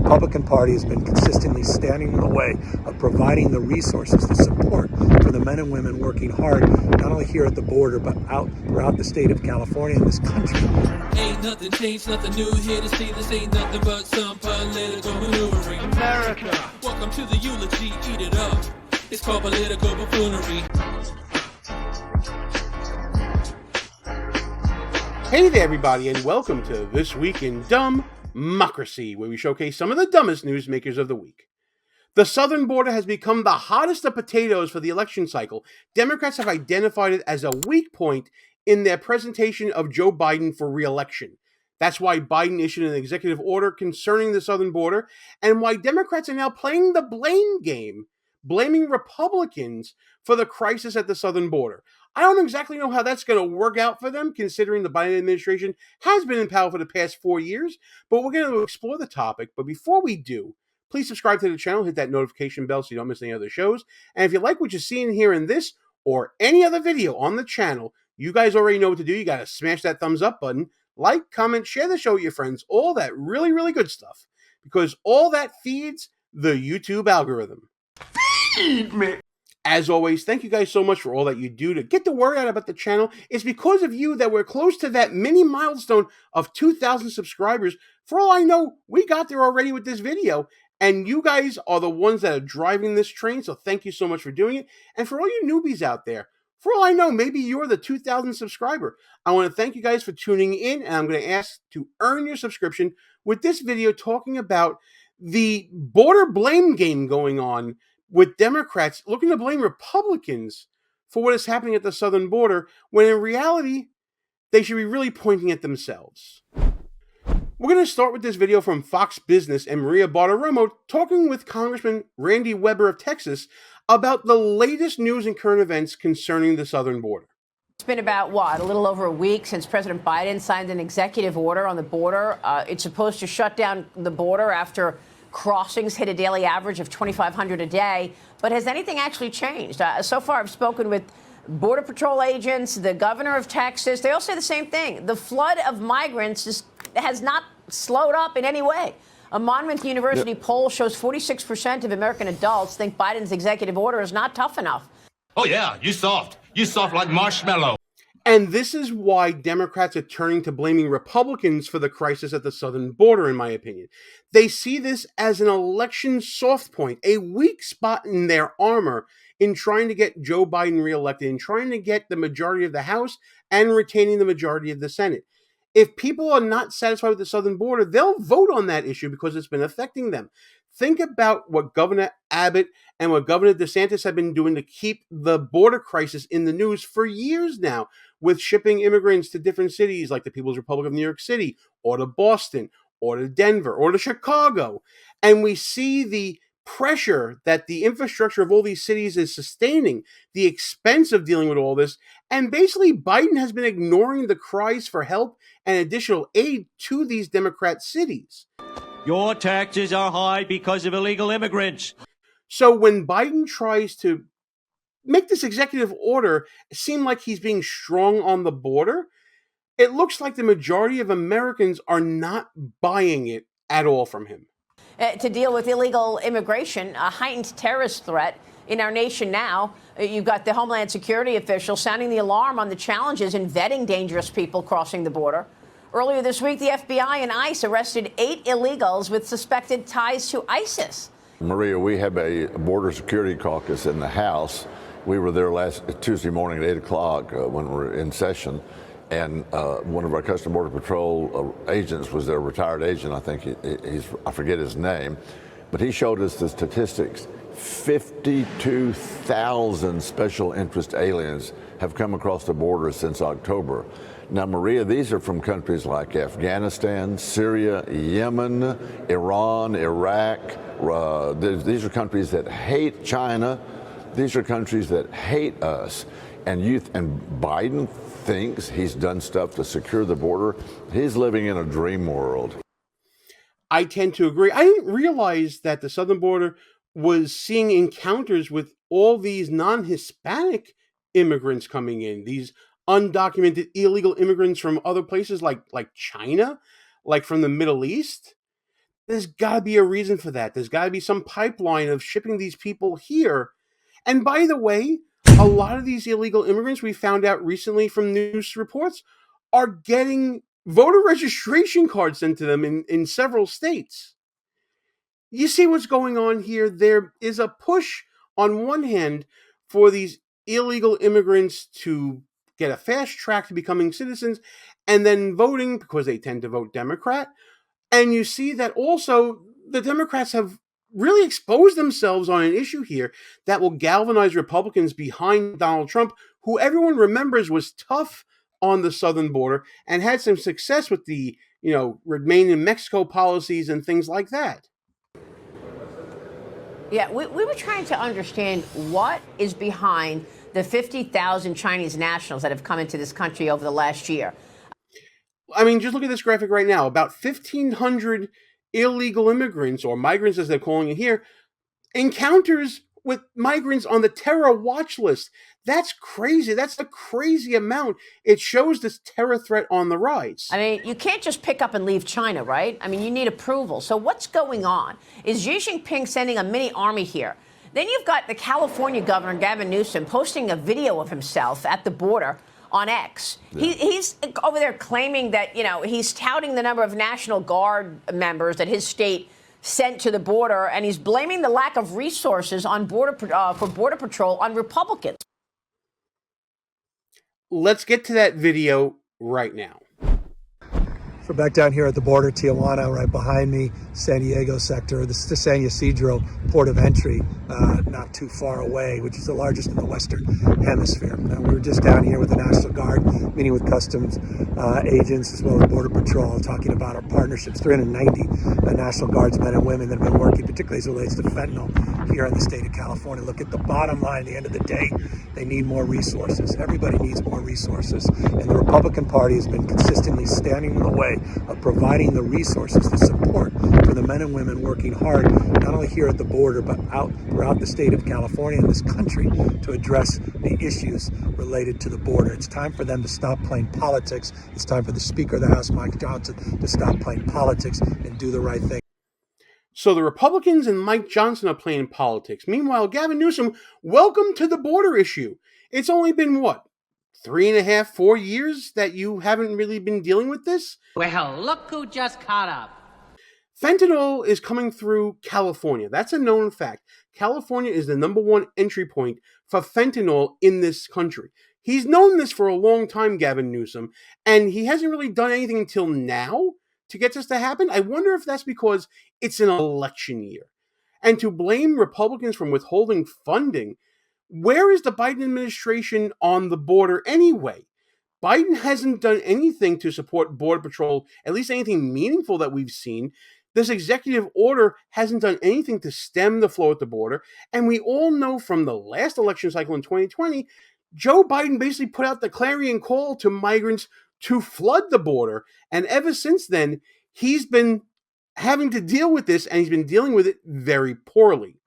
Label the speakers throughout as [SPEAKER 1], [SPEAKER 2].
[SPEAKER 1] Republican Party has been consistently standing in the way of providing the resources, the support for the men and women working hard, not only here at the border, but out throughout the state of California and this country.
[SPEAKER 2] Ain't nothing changed, nothing new here to see. This ain't nothing but some political maneuvering.
[SPEAKER 3] America!
[SPEAKER 2] Welcome to the eulogy, eat it up. It's called political buffoonery.
[SPEAKER 4] Hey there, everybody, and welcome to This Week in DUMBmocracy, where we showcase some of the dumbest newsmakers of the week. The southern border has become the hottest of potatoes for the election cycle. Democrats have identified it as a weak point in their presentation of Joe Biden for re-election. That's why Biden issued an executive order concerning the southern border, and why Democrats are now playing the blame game, blaming Republicans for the crisis at the southern border. I don't exactly know how that's going to work out for them, considering the Biden administration has been in power for the past 4 years, but we're going to explore the topic. But before we do, please subscribe to the channel, hit that notification bell so you don't miss any other shows. And if you like what you're seeing here in this or any other video on the channel, you guys already know what to do. You got to smash that thumbs up button, like, comment, share the show with your friends, all that really, really good stuff, because all that feeds the YouTube algorithm.
[SPEAKER 3] Feed me!
[SPEAKER 4] As always, thank you guys so much for all that you do to get the word out about the channel. It's because of you that we're close to that mini milestone of 2,000 subscribers. For all I know, we got there already with this video, and you guys are the ones that are driving this train, so thank you so much for doing it. And for all you newbies out there, for all I know, maybe you're the 2,000 subscriber. I want to thank you guys for tuning in, and I'm going to ask to earn your subscription with this video talking about the border blame game going on with Democrats looking to blame Republicans for what is happening at the southern border, when in reality, they should be really pointing at themselves. We're going to start with this video from Fox Business and Maria Bartiromo talking with Congressman Randy Weber of Texas about the latest news and current events concerning the southern border.
[SPEAKER 5] It's been about, a little over a week since President Biden signed an executive order on the border. It's supposed to shut down the border after crossings hit a daily average of 2,500 a day. But has anything actually changed? So far, I've spoken with Border Patrol agents, the governor of Texas. They all say the same thing. The flood of migrants has not slowed up in any way. A Monmouth University poll shows 46% of American adults think Biden's executive order is not tough enough.
[SPEAKER 6] Oh, yeah, you soft. You soft like marshmallow.
[SPEAKER 4] And this is why Democrats are turning to blaming Republicans for the crisis at the southern border, in my opinion. They see this as an election soft point, a weak spot in their armor in trying to get Joe Biden reelected, in trying to get the majority of the House and retaining the majority of the Senate. If people are not satisfied with the southern border, they'll vote on that issue because it's been affecting them. Think about what Governor Abbott and what Governor DeSantis have been doing to keep the border crisis in the news for years now, with shipping immigrants to different cities like the People's Republic of New York City, or to Boston, or to Denver, or to Chicago. And we see the pressure that the infrastructure of all these cities is sustaining, the expense of dealing with all this, and basically Biden has been ignoring the cries for help and additional aid to these Democrat cities.
[SPEAKER 7] Your taxes are high because of illegal immigrants.
[SPEAKER 4] So when Biden tries to make this executive order seem like he's being strong on the border, it looks like the majority of Americans are not buying it at all from him.
[SPEAKER 5] To deal with illegal immigration, a heightened terrorist threat in our nation now, you've got the Homeland Security officials sounding the alarm on the challenges in vetting dangerous people crossing the border. Earlier this week, the FBI and ICE arrested 8 illegals with suspected ties to ISIS.
[SPEAKER 8] Maria, we have a border security caucus in the House. We were there last Tuesday morning at 8 o'clock when we were in session, and one of our Customs Border Patrol agents was their retired agent. I think I forget his name, but he showed us the statistics. 52,000 special interest aliens have come across the border since October. Now, Maria, these are from countries like Afghanistan, Syria, Yemen, Iran, Iraq. These are countries that hate China. These are countries that hate us. And Biden thinks he's done stuff to secure the border. He's living in a dream world.
[SPEAKER 4] I tend to agree. I didn't realize that the southern border was seeing encounters with all these non-Hispanic immigrants coming in, these undocumented illegal immigrants from other places like China, like from the Middle East. There's got to be a reason for that. There's got to be some pipeline of shipping these people here. And by the way, a lot of these illegal immigrants, we found out recently from news reports, are getting voter registration cards sent to them in several states. You see what's going on here? There is a push on one hand for these illegal immigrants to get a fast track to becoming citizens and then voting because they tend to vote Democrat. And you see that also the Democrats have really exposed themselves on an issue here that will galvanize Republicans behind Donald Trump, who everyone remembers was tough on the southern border and had some success with the, remain in Mexico policies and things like that.
[SPEAKER 5] Yeah, we were trying to understand what is behind the 50,000 Chinese nationals that have come into this country over the last year.
[SPEAKER 4] I mean, just look at this graphic right now. About 1,500 illegal immigrants, or migrants as they're calling it here, encounters with migrants on the terror watch list. That's crazy. That's a crazy amount. It shows this terror threat on the rise.
[SPEAKER 5] I mean, you can't just pick up and leave China, right? I mean, you need approval. So what's going on? Is Xi Jinping sending a mini army here? Then you've got the California governor, Gavin Newsom, posting a video of himself at the border on X. Yeah. He's over there claiming that, he's touting the number of National Guard members that his state sent to the border, and he's blaming the lack of resources on for Border Patrol on Republicans.
[SPEAKER 4] Let's get to that video right now.
[SPEAKER 1] So back down here at the border, Tijuana, right behind me, San Diego sector, this is the San Ysidro port of entry, not too far away, which is the largest in the Western Hemisphere. We were just down here with the National Guard, meeting with customs agents as well as Border Patrol, talking about our partnerships. 390 National Guardsmen and women that have been working, particularly as it relates to fentanyl here in the state of California. Look at the bottom line. At the end of the day, they need more resources. Everybody needs more resources. And the Republican Party has been consistently standing in the way of providing the resources, the support for the men and women working hard, not only here at the border, but out throughout the state of California and this country to address the issues related to the border. It's time for them to stop playing politics. It's time for the Speaker of the House, Mike Johnson, to stop playing politics and do the right thing.
[SPEAKER 4] So the Republicans and Mike Johnson are playing politics. Meanwhile, Gavin Newsom, welcome to the border issue. It's only been, 3.5, 4 years that you haven't really been dealing with this?
[SPEAKER 9] Well, look who just caught up.
[SPEAKER 4] Fentanyl is coming through California. That's a known fact. California is the #1 entry point for fentanyl in this country. He's known this for a long time, Gavin Newsom, and he hasn't really done anything until now to get this to happen. I wonder if that's because it's an election year. And to blame Republicans from withholding funding, where is the Biden administration on the border anyway? Biden hasn't done anything to support Border Patrol, at least anything meaningful that we've seen. This executive order hasn't done anything to stem the flow at the border. And we all know from the last election cycle in 2020, Joe Biden basically put out the clarion call to migrants to flood the border. And ever since then, he's been having to deal with this, and he's been dealing with it very poorly.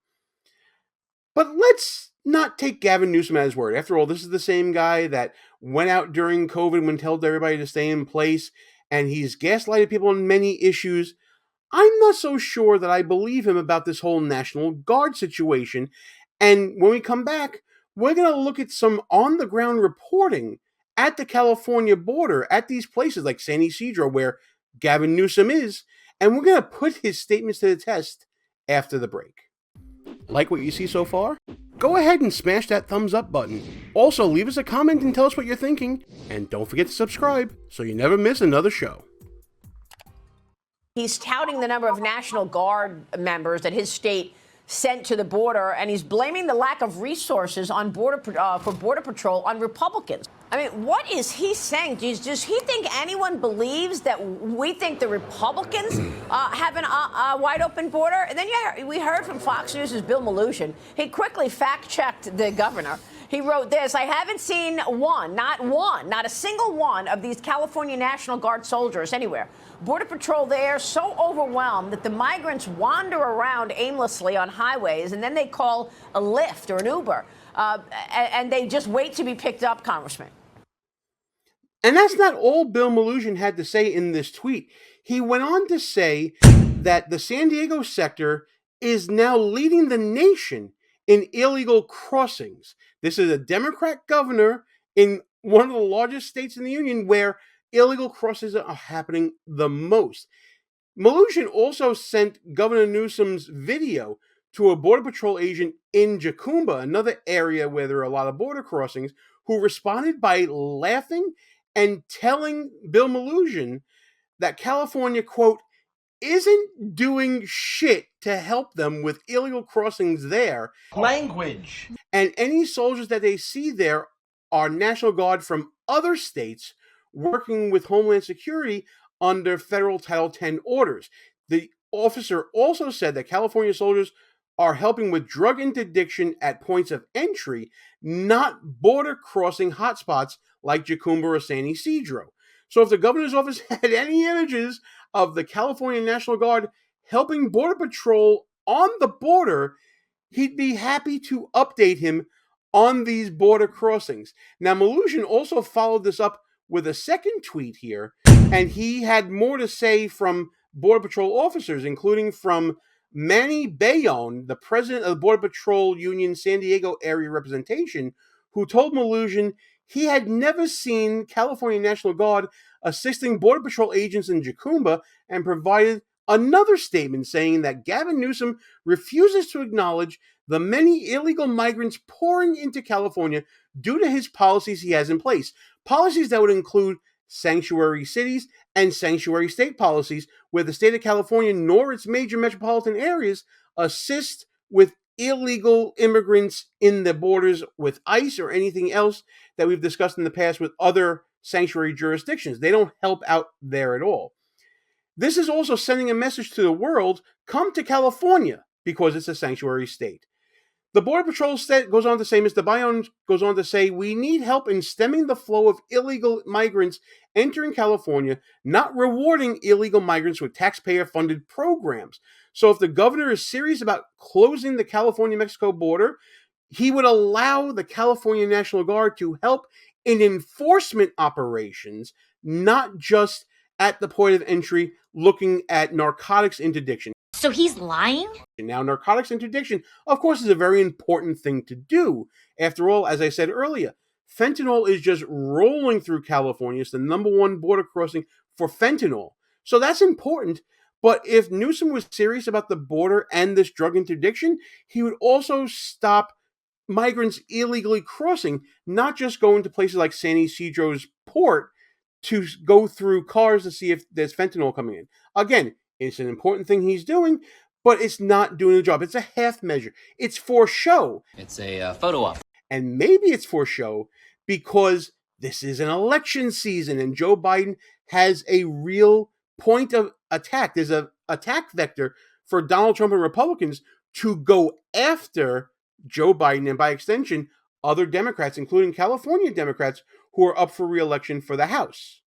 [SPEAKER 4] But let's not take Gavin Newsom at his word. After all, this is the same guy that went out during COVID when told everybody to stay in place, and he's gaslighted people on many issues. I'm not so sure that I believe him about this whole National Guard situation. And when we come back, we're going to look at some on-the-ground reporting at the California border, at these places like San Ysidro, where Gavin Newsom is, and we're going to put his statements to the test after the break. Like what you see so far? Go ahead and smash that thumbs up button. Also, leave us a comment and tell us what you're thinking. And don't forget to subscribe so you never miss another show.
[SPEAKER 5] He's touting the number of National Guard members that his state sent to the border, and he's blaming the lack of resources on for Border Patrol on Republicans. I mean, what is he saying? Does he think anyone believes that we think the Republicans have a wide open border? And then we heard from Fox News' Bill Maloogian. He quickly fact-checked the governor. He wrote this: I haven't seen not a single one of these California National Guard soldiers anywhere. Border Patrol there so overwhelmed that the migrants wander around aimlessly on highways, and then they call a Lyft or an Uber, and they just wait to be picked up, Congressman.
[SPEAKER 4] And that's not all Bill Maloogian had to say in this tweet. He went on to say that the San Diego sector is now leading the nation in illegal crossings. This is a Democrat governor in one of the largest states in the union where illegal crossings are happening the most. Mnuchin also sent Governor Newsom's video to a Border Patrol agent in Jacumba, another area where there are a lot of border crossings, who responded by laughing and telling Bill Mnuchin that California, quote, isn't doing shit to help them with illegal crossings there.
[SPEAKER 3] Language.
[SPEAKER 4] And any soldiers that they see there are National Guard from other states working with Homeland Security under federal Title X orders. The officer also said that California soldiers are helping with drug interdiction at points of entry, not border crossing hotspots like Jacumba or San Ysidro. So if the governor's office had any images of the California National Guard helping Border Patrol on the border, he'd be happy to update him on these border crossings. Now, Mnuchin also followed this up with a second tweet here, and he had more to say from Border Patrol officers, including from Manny Bayonne, the president of the Border Patrol Union San Diego area representation, who told Mnuchin he had never seen California National Guard assisting Border Patrol agents in Jacumba, and provided another statement saying that Gavin Newsom refuses to acknowledge the many illegal migrants pouring into California due to his policies he has in place. Policies that would include sanctuary cities and sanctuary state policies, where the state of California nor its major metropolitan areas assist with illegal immigrants in the borders with ICE or anything else that we've discussed in the past with other sanctuary jurisdictions. They don't help out there at all. This is also sending a message to the world: come to California, because it's a sanctuary state. The Border Patrol goes on to say, Mr. Bayonne goes on to say, we need help in stemming the flow of illegal migrants entering California, not rewarding illegal migrants with taxpayer-funded programs. So if the governor is serious about closing the California-Mexico border, he would allow the California National Guard to help in enforcement operations, not just at the point of entry looking at narcotics interdiction.
[SPEAKER 10] So he's lying?
[SPEAKER 4] Now, narcotics interdiction, of course, is a very important thing to do. After all, as I said earlier, fentanyl is just rolling through California. It's the number one border crossing for fentanyl. So that's important. But if Newsom was serious about the border and this drug interdiction, he would also stop migrants illegally crossing, not just going to places like San Ysidro's port to go through cars to see if there's fentanyl coming in. Again, it's an important thing he's doing, but it's not doing the job. It's a half measure. It's for show.
[SPEAKER 9] It's a photo op.
[SPEAKER 4] And maybe it's for show because this is an election season and Joe Biden has a real point of attack. There's an attack vector for Donald Trump and Republicans to go after Joe Biden and, by extension, other Democrats, including California Democrats, who are up for re-election for the House.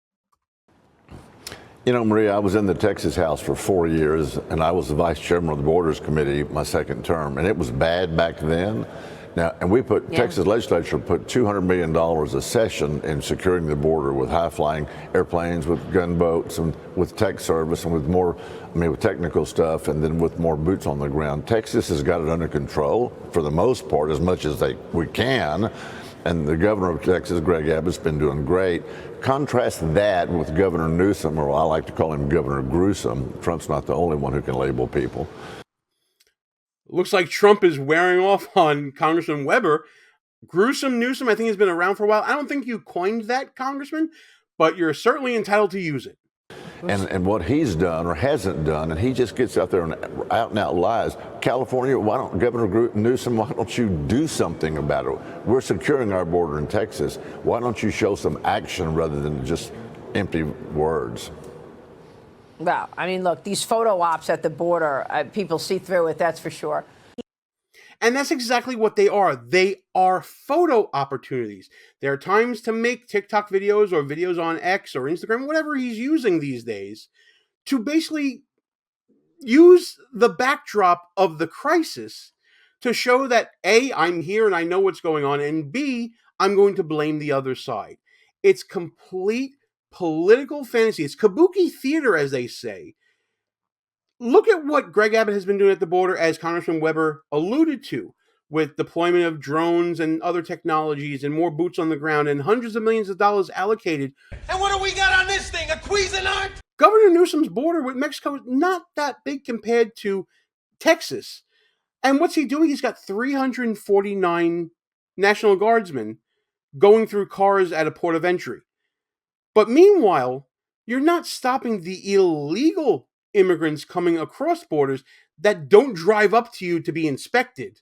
[SPEAKER 8] You know, Maria, I was in the Texas House for 4 years, and I was the vice chairman of the Borders Committee my second term, and it was bad back then. Now, and we put, Texas legislature put $200 million a session in securing the border with high-flying airplanes, with gunboats, and with tech service, and with more, with technical stuff, and then with more boots on the ground. Texas has got it under control for the most part, as much as we can. And the governor of Texas, Greg Abbott's been doing great. Contrast that with Governor Newsom, or I like to call him Governor Gruesome. Trump's not the only one who can label people.
[SPEAKER 4] Looks like Trump is wearing off on Congressman Weber. Gruesome Newsom, I think, has been around for a while. I don't think you coined that, Congressman, but you're certainly entitled to use it.
[SPEAKER 8] And what he's done or hasn't done, and he just gets out there and out lies. California, Governor Newsom, why don't you do something about it? We're securing our border in Texas. Why don't you show some action rather than just empty words?
[SPEAKER 5] Well, I mean, look, these photo ops at the border, people see through it, that's for sure.
[SPEAKER 4] And that's exactly what they are. They are photo opportunities. There are times to make TikTok videos or videos on X or Instagram, whatever he's using these days, to basically use the backdrop of the crisis to show that A, I'm here and I know what's going on, and B, I'm going to blame the other side. It's complete political fantasy. It's kabuki theater, as they say. look at what Greg Abbott has been doing at the border, as Congressman Weber alluded to, with deployment of drones and other technologies and more boots on the ground and hundreds of millions of dollars allocated.
[SPEAKER 3] And what do we got on this thing? A Cuisinart?
[SPEAKER 4] Governor Newsom's border with Mexico is not that big compared to Texas. And what's he doing? He's got 349 National Guardsmen going through cars at a port of entry. But meanwhile, you're not stopping the illegal immigrants coming across borders that don't drive up to you to be inspected,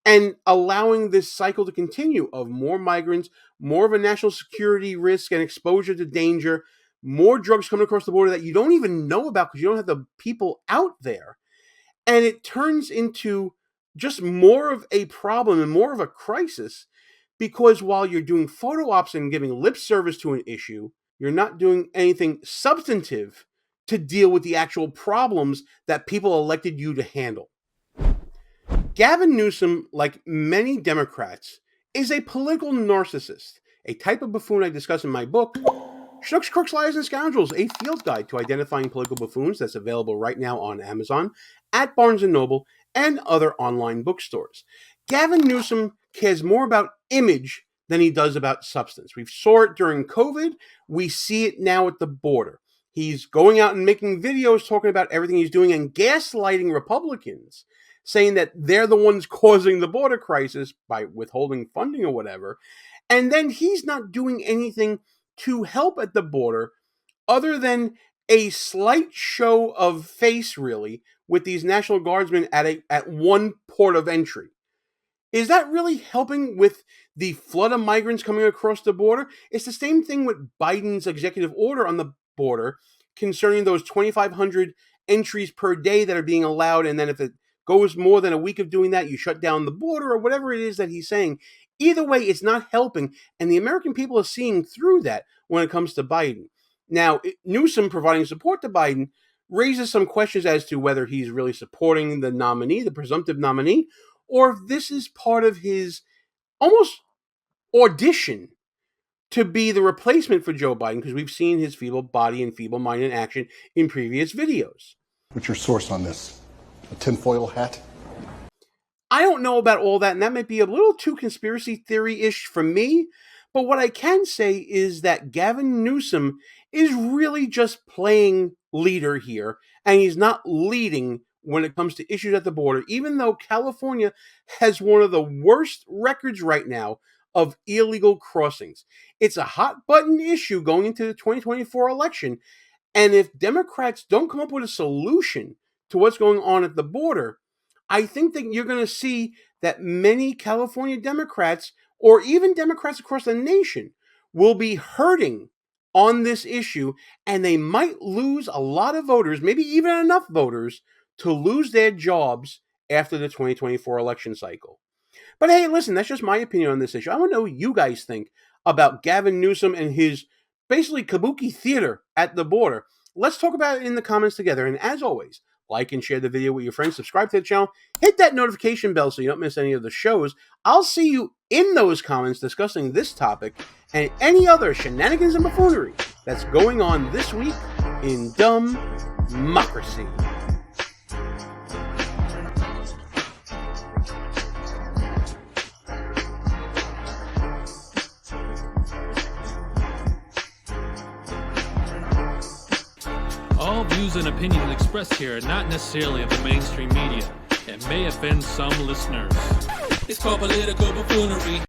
[SPEAKER 4] and allowing this cycle to continue of more migrants, more of a national security risk and exposure to danger, more drugs coming across the border that you don't even know about because you don't have the people out there. And it turns into just more of a problem and more of a crisis, because while you're doing photo ops and giving lip service to an issue, you're not doing anything substantive to deal with the actual problems that people elected you to handle. Gavin Newsom, like many Democrats, is a political narcissist, a type of buffoon I discuss in my book, Schnooks, Crooks, Liars, and Scoundrels, a field guide to identifying political buffoons, that's available right now on Amazon, at Barnes & Noble, and other online bookstores. Gavin Newsom cares more about image than he does about substance. We saw it during COVID. We see it now at the border. He's going out and making videos talking about everything he's doing and gaslighting Republicans, saying that they're the ones causing the border crisis by withholding funding or whatever. And then he's not doing anything to help at the border other than a slight show of face, really, with these National Guardsmen at one port of entry. Is that really helping with the flood of migrants coming across the border? It's the same thing with Biden's executive order on the border concerning those 2,500 entries per day that are being allowed. And then if it goes more than a week of doing that, you shut down the border or whatever it is that he's saying. Either way, it's not helping. And the American people are seeing through that when it comes to Biden. Now, Newsom providing support to Biden raises some questions as to whether he's really supporting the nominee, the presumptive nominee, or if this is part of his almost audition to be the replacement for Joe Biden, because we've seen his feeble body and feeble mind in action in previous videos.
[SPEAKER 10] What's your source on this? A tinfoil hat?
[SPEAKER 4] I don't know about all that, and that might be a little too conspiracy theory-ish for me, but what I can say is that Gavin Newsom is really just playing leader here, and he's not leading when it comes to issues at the border, even though California has one of the worst records right now of illegal crossings. It's a hot button issue going into the 2024 election, and if Democrats don't come up with a solution to what's going on at the border, I think that you're going to see that many California Democrats, or even Democrats across the nation, will be hurting on this issue, and they might lose a lot of voters, maybe even enough voters, to lose their jobs after the 2024 election cycle. But hey, listen, that's just my opinion on this issue. I want to know what you guys think about Gavin Newsom and his basically kabuki theater at the border. Let's talk about it in the comments together. And as always, like and share the video with your friends, subscribe to the channel, hit that notification bell so you don't miss any of the shows. I'll see you in those comments discussing this topic and any other shenanigans and buffoonery that's going on this week in DUMBmocracy.
[SPEAKER 2] All views and opinions expressed here are not necessarily of the mainstream media and may offend some listeners. It's called political buffoonery.